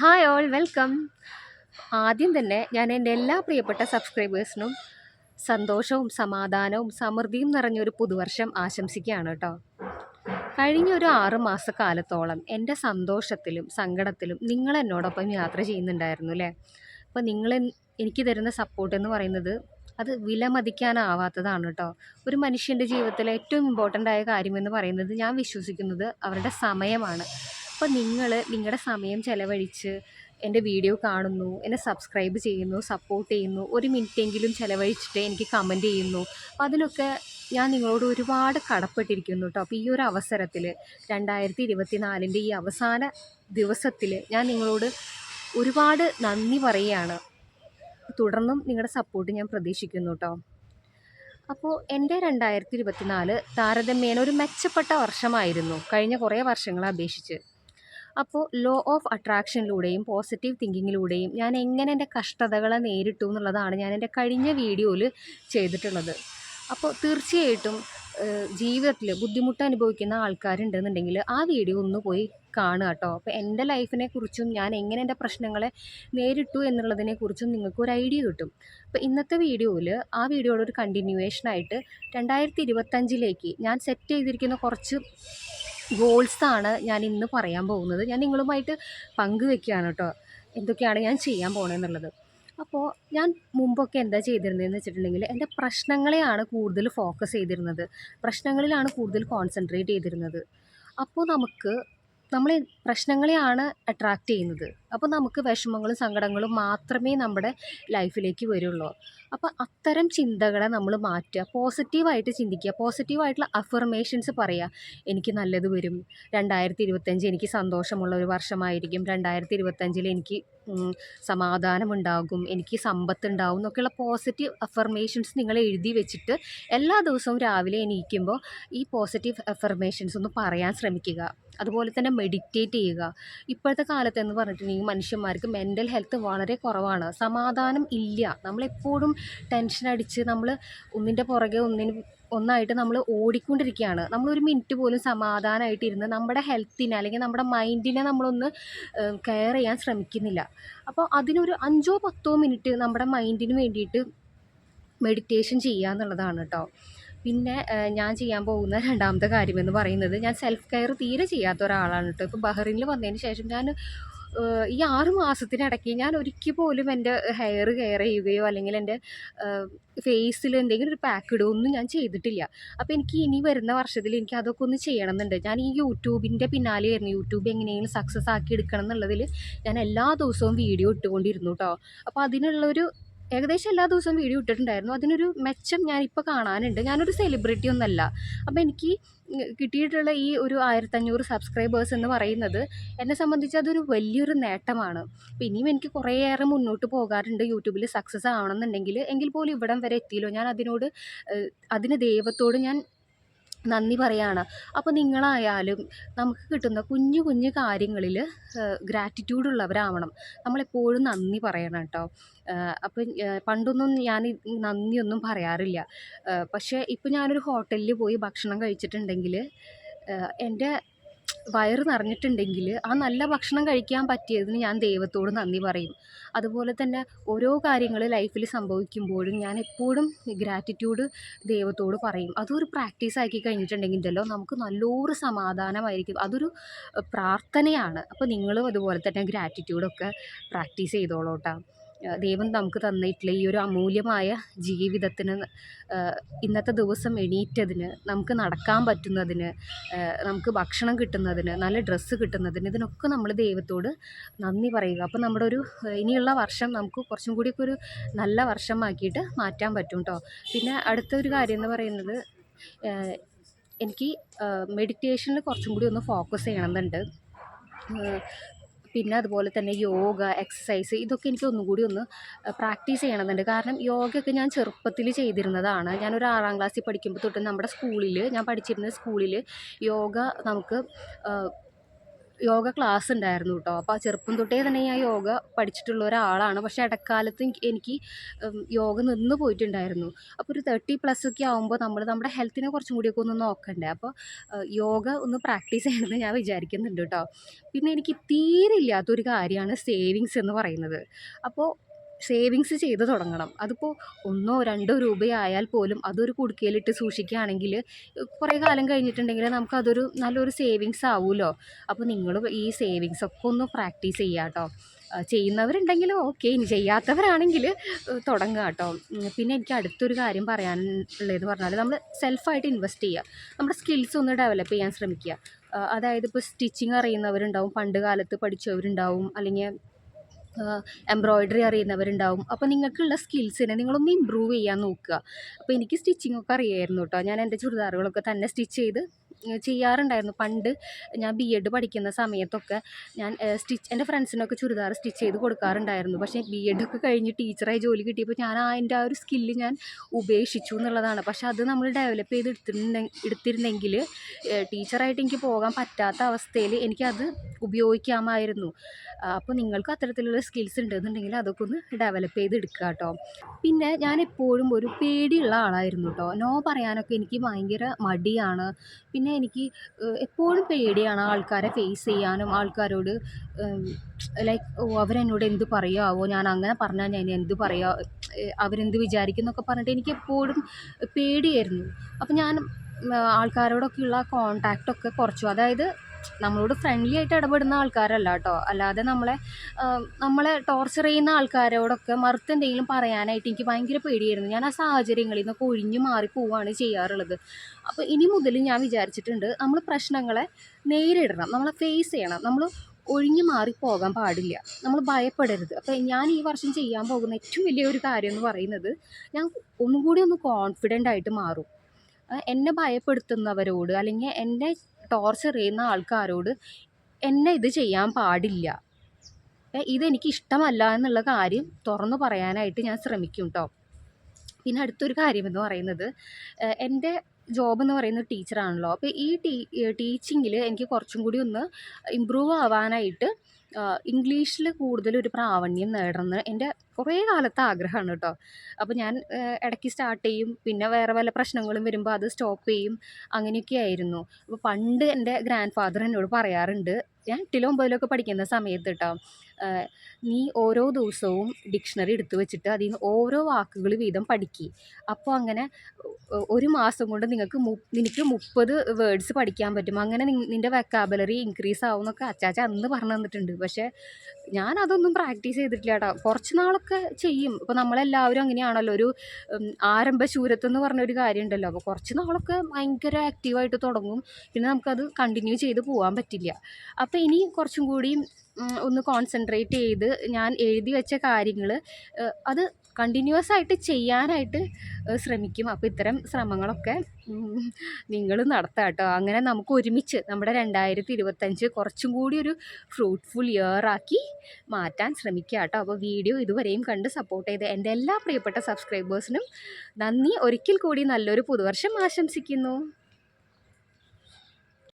Hi all welcome. ആദ്യം തന്നെ ഞാൻ എൻ്റെ എല്ലാ പ്രിയപ്പെട്ട സബ്സ്ക്രൈബേഴ്സിനും സന്തോഷവും സമാധാനവും സമൃദ്ധിയും നിറഞ്ഞൊരു പുതുവർഷം ആശംസിക്കുകയാണ് കേട്ടോ. കഴിഞ്ഞൊരു 6 മാസക്കാലത്തോളം എൻ്റെ സന്തോഷത്തിലും സങ്കടത്തിലും നിങ്ങൾ എന്നോടൊപ്പം യാത്ര ചെയ്യുന്നുണ്ടായിരുന്നു അല്ലേ. അപ്പോൾ നിങ്ങൾ എനിക്ക് തരുന്ന സപ്പോർട്ട് എന്ന് പറയുന്നത് അത് വിലമതിക്കാനാവാത്തതാണ് കേട്ടോ. ഒരു മനുഷ്യൻ്റെ ജീവിതത്തിലെ ഏറ്റവും ഇമ്പോർട്ടൻ്റ് ആയ കാര്യമെന്ന് പറയുന്നത് ഞാൻ വിശ്വസിക്കുന്നത് അവരുടെ സമയമാണ്. അപ്പോൾ നിങ്ങളുടെ സമയം ചെലവഴിച്ച് എൻ്റെ വീഡിയോ കാണുന്നു, എന്നെ സബ്സ്ക്രൈബ് ചെയ്യുന്നു, സപ്പോർട്ട് ചെയ്യുന്നു, ഒരു മിനിറ്റെങ്കിലും ചിലവഴിച്ചിട്ട് എനിക്ക് കമൻറ്റ് ചെയ്യുന്നു. അപ്പോൾ അതിനൊക്കെ ഞാൻ നിങ്ങളോട് ഒരുപാട് കടപ്പെട്ടിരിക്കുന്നു കേട്ടോ. അപ്പോൾ ഈ ഒരു അവസരത്തിൽ 2024 ഈ അവസാന ദിവസത്തിൽ ഞാൻ നിങ്ങളോട് ഒരുപാട് നന്ദി പറയുകയാണ്. തുടർന്നും നിങ്ങളുടെ സപ്പോർട്ട് ഞാൻ പ്രതീക്ഷിക്കുന്നു കേട്ടോ. അപ്പോൾ എൻ്റെ 2024 താരതമ്യേന ഒരു മെച്ചപ്പെട്ട വർഷമായിരുന്നു കഴിഞ്ഞ കുറേ വർഷങ്ങളെ അപേക്ഷിച്ച്. അപ്പോൾ ലോ ഓഫ് അട്രാക്ഷനിലൂടെയും പോസിറ്റീവ് തിങ്കിങ്ങിലൂടെയും ഞാൻ എങ്ങനെ എൻ്റെ കഷ്ടതകളെ നേരിട്ടു എന്നുള്ളതാണ് ഞാൻ എൻ്റെ കഴിഞ്ഞ വീഡിയോയിൽ ചെയ്തിട്ടുള്ളത്. അപ്പോൾ തീർച്ചയായിട്ടും ജീവിതത്തിൽ ബുദ്ധിമുട്ട് അനുഭവിക്കുന്ന ആൾക്കാരുണ്ടെന്നുണ്ടെങ്കിൽ ആ വീഡിയോ ഒന്ന് പോയി കാണുക കേട്ടോ. അപ്പോൾ എൻ്റെ ലൈഫിനെ കുറിച്ചും ഞാൻ എങ്ങനെ എൻ്റെ പ്രശ്നങ്ങളെ നേരിട്ടു എന്നുള്ളതിനെക്കുറിച്ചും നിങ്ങൾക്ക് ഒരു ഐഡിയ കിട്ടും. അപ്പോൾ ഇന്നത്തെ വീഡിയോയിൽ ആ വീഡിയോയുടെ ഒരു കണ്ടിന്യൂവേഷനായിട്ട് 2025 ഞാൻ സെറ്റ് ചെയ്തിരിക്കുന്ന കുറച്ച് ഗോൾസാണ് ഞാൻ ഇന്ന് പറയാൻ പോകുന്നത്. ഞാൻ നിങ്ങളുമായിട്ട് പങ്കുവെക്കുകയാണ് കേട്ടോ എന്തൊക്കെയാണ് ഞാൻ ചെയ്യാൻ പോകണമെന്നുള്ളത്. അപ്പോൾ ഞാൻ മുമ്പൊക്കെ എന്താ ചെയ്തിരുന്നതെന്ന് വെച്ചിട്ടുണ്ടെങ്കിൽ എൻ്റെ പ്രശ്നങ്ങളെയാണ് കൂടുതൽ ഫോക്കസ് ചെയ്തിരുന്നത്, പ്രശ്നങ്ങളിലാണ് കൂടുതൽ കോൺസെൻട്രേറ്റ് ചെയ്തിരുന്നത്. അപ്പോൾ നമ്മൾ പ്രശ്നങ്ങളെയാണ് അട്രാക്റ്റ് ചെയ്യുന്നത്. അപ്പോൾ നമുക്ക് വിഷമങ്ങളും സങ്കടങ്ങളും മാത്രമേ നമ്മുടെ ലൈഫിലേക്ക് വരുള്ളൂ. അപ്പോൾ അത്തരം ചിന്തകളെ നമ്മൾ മാറ്റുക, പോസിറ്റീവായിട്ട് ചിന്തിക്കുക, പോസിറ്റീവായിട്ടുള്ള അഫർമേഷൻസ് പറയുക. എനിക്ക് നല്ലത് വരും, 2025 എനിക്ക് സന്തോഷമുള്ള ഒരു വർഷമായിരിക്കും, 2025 എനിക്ക് സമാധാനമുണ്ടാകും, എനിക്ക് സമ്പത്തുണ്ടാകും എന്നൊക്കെയുള്ള പോസിറ്റീവ് അഫർമേഷൻസ് നിങ്ങൾ എഴുതി വെച്ചിട്ട് എല്ലാ ദിവസവും രാവിലെ എണീക്കുമ്പോൾ ഈ പോസിറ്റീവ് അഫർമേഷൻസ് ഒന്ന് പറയാൻ ശ്രമിക്കുക. അതുപോലെ തന്നെ മെഡിറ്റേറ്റ് ചെയ്യുക. ഇപ്പോഴത്തെ കാലത്ത് എന്ന് പറഞ്ഞിട്ടുണ്ടെങ്കിൽ മനുഷ്യന്മാർക്ക് മെൻ്റൽ ഹെൽത്ത് വളരെ കുറവാണ്, സമാധാനം ഇല്ല. നമ്മളെപ്പോഴും ടെൻഷൻ അടിച്ച് നമ്മൾ ഒന്നിൻ്റെ പുറകെ ഒന്നായിട്ട് നമ്മൾ ഓടിക്കൊണ്ടിരിക്കുകയാണ്. നമ്മളൊരു മിനിറ്റ് പോലും സമാധാനമായിട്ടിരുന്ന് നമ്മുടെ ഹെൽത്തിനെ അല്ലെങ്കിൽ നമ്മുടെ മൈൻഡിനെ നമ്മളൊന്ന് കെയർ ചെയ്യാൻ ശ്രമിക്കുന്നില്ല. അപ്പോൾ അതിനൊരു 5-10 മിനിറ്റ് നമ്മുടെ മൈൻഡിന് വേണ്ടിയിട്ട് മെഡിറ്റേഷൻ ചെയ്യുക എന്നുള്ളതാണ് കേട്ടോ. പിന്നെ ഞാൻ ചെയ്യാൻ പോകുന്ന രണ്ടാമത്തെ കാര്യമെന്ന് പറയുന്നത്, ഞാൻ സെൽഫ് കെയർ തീരെ ചെയ്യാത്ത ഒരാളാണ് കേട്ടോ. ഇപ്പോൾ ബഹ്റിനിൽ വന്നതിന് ശേഷം ഞാൻ ഈ 6 മാസത്തിനിടയ്ക്ക് ഞാൻ ഒരിക്കൽ പോലും എൻ്റെ ഹെയർ കെയർ ചെയ്യുകയോ അല്ലെങ്കിൽ എൻ്റെ ഫേസിൽ എന്തെങ്കിലും ഒരു പാക്ക് ഇടുകയോ ഒന്നും ഞാൻ ചെയ്തിട്ടില്ല. അപ്പോൾ എനിക്ക് ഇനി വരുന്ന വർഷത്തിൽ എനിക്ക് അതൊക്കെ ഒന്ന് ചെയ്യണമെന്നുണ്ട്. ഞാൻ ഈ യൂട്യൂബിൻ്റെ പിന്നാലെയായിരുന്നു. യൂട്യൂബ് എങ്ങനെയെങ്കിലും സക്സസ് ആക്കി എടുക്കണം എന്നുള്ളതിൽ ഞാൻ എല്ലാ ദിവസവും വീഡിയോ ഇട്ടുകൊണ്ടിരുന്നു കേട്ടോ. അപ്പോൾ അതിനുള്ളൊരു ഏകദേശം എല്ലാ ദിവസവും വീഡിയോ ഇട്ടിട്ടുണ്ടായിരുന്നു. അതിനൊരു മെച്ചം ഞാനിപ്പോൾ കാണാനുണ്ട്. ഞാനൊരു സെലിബ്രിറ്റി ഒന്നല്ല. അപ്പോൾ എനിക്ക് കിട്ടിയിട്ടുള്ള ഈ ഒരു 1500 സബ്സ്ക്രൈബേഴ്സ് എന്ന് പറയുന്നത് എന്നെ സംബന്ധിച്ച് അതൊരു വലിയൊരു നേട്ടമാണ്. അപ്പോൾ ഇനിയും എനിക്ക് കുറേയേറെ മുന്നോട്ട് പോകാറുണ്ട് യൂട്യൂബിൽ സക്സസ് ആവണമെന്നുണ്ടെങ്കിൽ. എങ്കിൽ പോലും ഇവിടം വരെ എത്തിയല്ലോ. ഞാൻ അതിന് ദൈവത്തോട് ഞാൻ നന്ദി പറയാണ്. അപ്പോൾ നിങ്ങളായാലും നമുക്ക് കിട്ടുന്ന കുഞ്ഞു കുഞ്ഞു കാര്യങ്ങളിൽ ഗ്രാറ്റിറ്റ്യൂഡ് ഉള്ളവരാവണം. നമ്മളെപ്പോഴും നന്ദി പറയണം കേട്ടോ. അപ്പം പണ്ടൊന്നും ഞാൻ നന്ദിയൊന്നും പറയാറില്ല. പക്ഷേ ഇപ്പോൾ ഞാനൊരു ഹോട്ടലിൽ പോയി ഭക്ഷണം കഴിച്ചിട്ടുണ്ടെങ്കിൽ എൻ്റെ വയറ് നിറഞ്ഞിട്ടുണ്ടെങ്കിൽ ആ നല്ല ഭക്ഷണം കഴിക്കാൻ പറ്റിയതിന് ഞാൻ ദൈവത്തോട് നന്ദി പറയും. അതുപോലെ തന്നെ ഓരോ കാര്യങ്ങൾ ലൈഫിൽ സംഭവിക്കുമ്പോഴും ഞാൻ എപ്പോഴും ഗ്രാറ്റിറ്റ്യൂഡ് ദൈവത്തോട് പറയും. അതൊരു പ്രാക്ടീസ് ആക്കി കഴിഞ്ഞിട്ടുണ്ടെങ്കിൽ ഉണ്ടല്ലോ നമുക്ക് നല്ലൊരു സമാധാനമായിരിക്കും. അതൊരു പ്രാർത്ഥനയാണ്. അപ്പോൾ നിങ്ങളും അതുപോലെ തന്നെ ഗ്രാറ്റിറ്റ്യൂഡൊക്കെ പ്രാക്ടീസ് ചെയ്തോളൂ കേട്ടോ. ദൈവം നമുക്ക് തന്നിട്ടുള്ള ഈ ഒരു അമൂല്യമായ ജീവിതത്തിന്, ഇന്നത്തെ ദിവസം എണീറ്റതിന്, നമുക്ക് നടക്കാൻ പറ്റുന്നതിന്, നമുക്ക് ഭക്ഷണം കിട്ടുന്നതിന്, നല്ല ഡ്രസ്സ് കിട്ടുന്നതിന്, ഇതിനൊക്കെ നമ്മൾ ദൈവത്തോട് നന്ദി പറയുക. അപ്പോൾ നമ്മുടെ ഒരു ഇനിയുള്ള വർഷം നമുക്ക് കുറച്ചും കൂടിയൊക്കെ ഒരു നല്ല വർഷമാക്കിയിട്ട് മാറ്റാൻ പറ്റും കേട്ടോ. പിന്നെ അടുത്തൊരു കാര്യം എന്ന് പറയുന്നത്, എനിക്ക് മെഡിറ്റേഷനിൽ കുറച്ചും കൂടി ഒന്ന് ഫോക്കസ് ചെയ്യണമെന്നുണ്ട്. പിന്നെ അതുപോലെ തന്നെ യോഗ, എക്സസൈസ് ഇതൊക്കെ എനിക്ക് ഒന്നും കൂടി ഒന്ന് പ്രാക്ടീസ് ചെയ്യണമെന്നുണ്ട്. കാരണം യോഗയൊക്കെ ഞാൻ ചെറുപ്പത്തിൽ ചെയ്തിരുന്നതാണ്. ഞാനൊരു 6ാം ക്ലാസ്സിൽ പഠിക്കുമ്പോൾ തൊട്ട് നമ്മുടെ സ്കൂളിൽ, ഞാൻ പഠിച്ചിരുന്ന സ്കൂളിൽ യോഗ നമുക്ക് യോഗ ക്ലാസ് ഉണ്ടായിരുന്നു കേട്ടോ. അപ്പോൾ ചെറുപ്പം തൊട്ടേ തന്നെ ഞാൻ യോഗ പഠിച്ചിട്ടുള്ള ഒരാളാണ്. പക്ഷേ ഇടക്കാലത്ത് എനിക്ക് യോഗ നിന്ന് പോയിട്ടുണ്ടായിരുന്നു. അപ്പോൾ ഒരു 30+ ഒക്കെ ആകുമ്പോൾ നമ്മുടെ ഹെൽത്തിനെ കുറച്ചും കൂടിയൊക്കെ ഒന്ന് നോക്കണ്ടേ. അപ്പോൾ യോഗ ഒന്ന് പ്രാക്ടീസ് ചെയ്യണമെന്ന് ഞാൻ വിചാരിക്കുന്നുണ്ട് കേട്ടോ. പിന്നെ എനിക്ക് തീരെ ഇല്ലാത്തൊരു കാര്യമാണ് സേവിങ്സ് എന്ന് പറയുന്നത്. അപ്പോൾ സേവിങ്സ് ചെയ്ത് തുടങ്ങണം. അതിപ്പോൾ 1-2 രൂപയായാൽ പോലും അതൊരു കുടുക്കയിലിട്ട് സൂക്ഷിക്കുകയാണെങ്കിൽ കുറേ കാലം കഴിഞ്ഞിട്ടുണ്ടെങ്കിൽ നമുക്കതൊരു നല്ലൊരു സേവിങ്സ് ആവുമല്ലോ. അപ്പോൾ നിങ്ങൾ ഈ സേവിങ്സ് ഒക്കെ ഒന്ന് പ്രാക്ടീസ് ചെയ്യുക കേട്ടോ. ചെയ്യുന്നവരുണ്ടെങ്കിൽ ഓക്കെ, ഇനി ചെയ്യാത്തവരാണെങ്കിൽ തുടങ്ങുക കേട്ടോ. പിന്നെ എനിക്ക് അടുത്തൊരു കാര്യം പറയാനുള്ളതെന്ന് പറഞ്ഞാൽ നമ്മൾ സെൽഫായിട്ട് ഇൻവെസ്റ്റ് ചെയ്യുക. നമ്മുടെ സ്കിൽസ് ഒന്ന് ഡെവലപ്പ് ചെയ്യാൻ ശ്രമിക്കുക. അതായത് ഇപ്പോൾ സ്റ്റിച്ചിങ് അറിയുന്നവരുണ്ടാവും, പണ്ട് കാലത്ത് പഠിച്ചവരുണ്ടാവും, അല്ലെങ്കിൽ എംബ്രോയ്ഡറി അറിയുന്നവരുണ്ടാവും. അപ്പോൾ നിങ്ങൾക്കുള്ള സ്കിൽസിനെ നിങ്ങളൊന്ന് ഇമ്പ്രൂവ് ചെയ്യാൻ നോക്കുക. അപ്പോൾ എനിക്ക് സ്റ്റിച്ചിങ്ങൊക്കെ അറിയായിരുന്നു കേട്ടോ. ഞാൻ എൻ്റെ ചുരിദാറുകളൊക്കെ തന്നെ സ്റ്റിച്ച് ചെയ്ത് ചെയ്യാറുണ്ടായിരുന്നു. പണ്ട് ഞാൻ BEd പഠിക്കുന്ന സമയത്തൊക്കെ ഞാൻ എൻ്റെ ഫ്രണ്ട്സിനൊക്കെ ചുരിദാർ സ്റ്റിച്ച് ചെയ്ത് കൊടുക്കാറുണ്ടായിരുന്നു. പക്ഷേ BEd ഒക്കെ കഴിഞ്ഞ് ടീച്ചറായി ജോലി കിട്ടിയപ്പോൾ ഞാൻ എൻ്റെ ആ ഒരു സ്കില്ല് ഞാൻ ഉപേക്ഷിച്ചു എന്നുള്ളതാണ്. പക്ഷേ അത് നമ്മൾ ഡെവലപ്പ് ചെയ്ത് എടുത്തിരുന്നെങ്കിൽ ടീച്ചറായിട്ട് എനിക്ക് പോകാൻ പറ്റാത്ത അവസ്ഥയിൽ എനിക്കത് ഉപയോഗിക്കാമായിരുന്നു. അപ്പോൾ നിങ്ങൾക്ക് അത്തരത്തിലുള്ള സ്കിൽസ് ഉണ്ടെന്നുണ്ടെങ്കിൽ അതൊക്കെ ഒന്ന് ഡെവലപ്പ് ചെയ്ത് എടുക്കുക കേട്ടോ. പിന്നെ ഞാൻ എപ്പോഴും ഒരു പേടിയുള്ള ആളായിരുന്നു കേട്ടോ. നോ പറയാനൊക്കെ എനിക്ക് ഭയങ്കര മടിയാണ്. പിന്നെ എനിക്ക് എപ്പോഴും പേടിയാണ് ആൾക്കാരെ ഫേസ് ചെയ്യാനും, ആൾക്കാരോട് ലൈക്ക് അവരെന്നോട് എന്ത് പറയുമോ, ഞാൻ അങ്ങനെ പറഞ്ഞാൽ ഞാൻ എന്ത് പറയുക, അവരെന്ത് വിചാരിക്കും എന്നൊക്കെ പറഞ്ഞിട്ട് എനിക്ക് എപ്പോഴും പേടിയായിരുന്നു. അപ്പോൾ ഞാൻ ആൾക്കാരോടൊക്കെയുള്ള കോണ്ടാക്റ്റൊക്കെ കുറച്ചു. അതായത് നമ്മളോട് ഫ്രണ്ട്ലി ആയിട്ട് ഇടപെടുന്ന ആൾക്കാരല്ല കേട്ടോ, അല്ലാതെ നമ്മളെ ടോർച്ചർ ചെയ്യുന്ന ആൾക്കാരോടൊക്കെ മറുത്ത് എന്തെങ്കിലും പറയാനായിട്ട് എനിക്ക് ഭയങ്കര പേടിയായിരുന്നു. ഞാൻ ആ സാഹചര്യങ്ങളിൽ നിന്നൊക്കെ ഒഴിഞ്ഞു മാറി പോവുകയാണ് ചെയ്യാറുള്ളത്. അപ്പോൾ ഇനി മുതൽ ഞാൻ വിചാരിച്ചിട്ടുണ്ട്, നമ്മൾ പ്രശ്നങ്ങളെ നേരിടണം, നമ്മളെ ഫേസ് ചെയ്യണം, നമ്മൾ ഒഴിഞ്ഞു മാറി പോകാൻ പാടില്ല, നമ്മൾ ഭയപ്പെടരുത്. അപ്പോൾ ഞാൻ ഈ വർഷം ചെയ്യാൻ പോകുന്ന ഏറ്റവും വലിയൊരു കാര്യം എന്ന് പറയുന്നത്, ഞാൻ ഒന്നും കൂടി ഒന്ന് കോൺഫിഡൻ്റ് ആയിട്ട് മാറും. എന്നെ ഭയപ്പെടുത്തുന്നവരോട് അല്ലെങ്കിൽ എന്നെ ടോർച്ചർ ചെയ്യുന്ന ആൾക്കാരോട് എന്നെ ഇത് ചെയ്യാൻ പാടില്ല, ഇതെനിക്ക് ഇഷ്ടമല്ല എന്നുള്ള കാര്യം തുറന്നു പറയാനായിട്ട് ഞാൻ ശ്രമിക്കും കേട്ടോ. പിന്നെ അടുത്തൊരു കാര്യമെന്ന് പറയുന്നത്, എൻ്റെ ജോബ് എന്ന് പറയുന്നത് ടീച്ചറാണല്ലോ. അപ്പോൾ ഈ ടീച്ചിങ്ങിൽ എനിക്ക് കുറച്ചും കൂടി ഒന്ന് ഇമ്പ്രൂവ് ആവാനായിട്ട് ഇംഗ്ലീഷിൽ കൂടുതലൊരു പ്രാവീണ്യം നേടണമെന്ന് എൻ്റെ കുറേ കാലത്തെ ആഗ്രഹമാണ് കേട്ടോ. അപ്പോൾ ഞാൻ ഇടയ്ക്ക് സ്റ്റാർട്ട് ചെയ്യും, പിന്നെ വേറെ വല്ല പ്രശ്നങ്ങളും വരുമ്പോൾ അത് സ്റ്റോപ്പ് ചെയ്യും, അങ്ങനെയൊക്കെ ആയിരുന്നു. അപ്പോൾ പണ്ട് എൻ്റെ ഗ്രാൻഡ് ഫാദർ എന്നോട് പറയാറുണ്ട്, ഞാൻ 8-9 പഠിക്കുന്ന സമയത്ത് കേട്ടോ, നീ ഓരോ ദിവസവും ഡിക്ഷണറി എടുത്തു വെച്ചിട്ട് അതിൽ നിന്ന് ഓരോ വാക്കുകൾ വീതം പഠിക്കുക. അപ്പോൾ അങ്ങനെ ഒരു മാസം കൊണ്ട് നിനക്ക് 30 വേർഡ്സ് പഠിക്കാൻ പറ്റും. അങ്ങനെ നിൻ്റെ വെക്കാബുലറി ഇൻക്രീസ് ആവും എന്നൊക്കെ അച്ചാച്ച അന്ന് പറഞ്ഞു തന്നിട്ടുണ്ട്. പക്ഷേ ഞാനതൊന്നും പ്രാക്ടീസ് ചെയ്തിട്ടില്ല കേട്ടോ. കുറച്ച് നാളൊക്കെ ചെയ്യും. ഇപ്പോൾ നമ്മളെല്ലാവരും അങ്ങനെയാണല്ലോ, ഒരു ആരംഭശൂരത്വം എന്ന് പറഞ്ഞൊരു കാര്യം ഉണ്ടല്ലോ. അപ്പോൾ കുറച്ച് നാളൊക്കെ ഭയങ്കര ആക്റ്റീവായിട്ട് തുടങ്ങും, പിന്നെ നമുക്കത് കണ്ടിന്യൂ ചെയ്ത് പോകാൻ പറ്റില്ല. അപ്പോൾ ഇനി കുറച്ചും കൂടി ഒന്ന് കോൺസെൻട്രേറ്റ് ചെയ്ത് ഞാൻ എഴുതി വെച്ച കാര്യങ്ങൾ അത് കണ്ടിന്യൂസ് ആയിട്ട് ചെയ്യാനായിട്ട് ശ്രമിക്കും. അപ്പോൾ ഇത്തരം ശ്രമങ്ങളൊക്കെ നിങ്ങൾ നടത്തുക കേട്ടോ. അങ്ങനെ നമുക്ക് ഒരുമിച്ച് നമ്മുടെ 2025 കുറച്ചും കൂടി ഒരു ഫ്രൂട്ട്ഫുൾ ഇയർ ആക്കി മാറ്റാൻ ശ്രമിക്കുക കേട്ടോ. അപ്പോൾ വീഡിയോ ഇതുവരെയും കണ്ട് സപ്പോർട്ട് ചെയ്ത എൻ്റെ എല്ലാ പ്രിയപ്പെട്ട സബ്സ്ക്രൈബേഴ്സിനും നന്ദി. ഒരിക്കൽ കൂടി നല്ലൊരു പുതുവർഷം ആശംസിക്കുന്നു.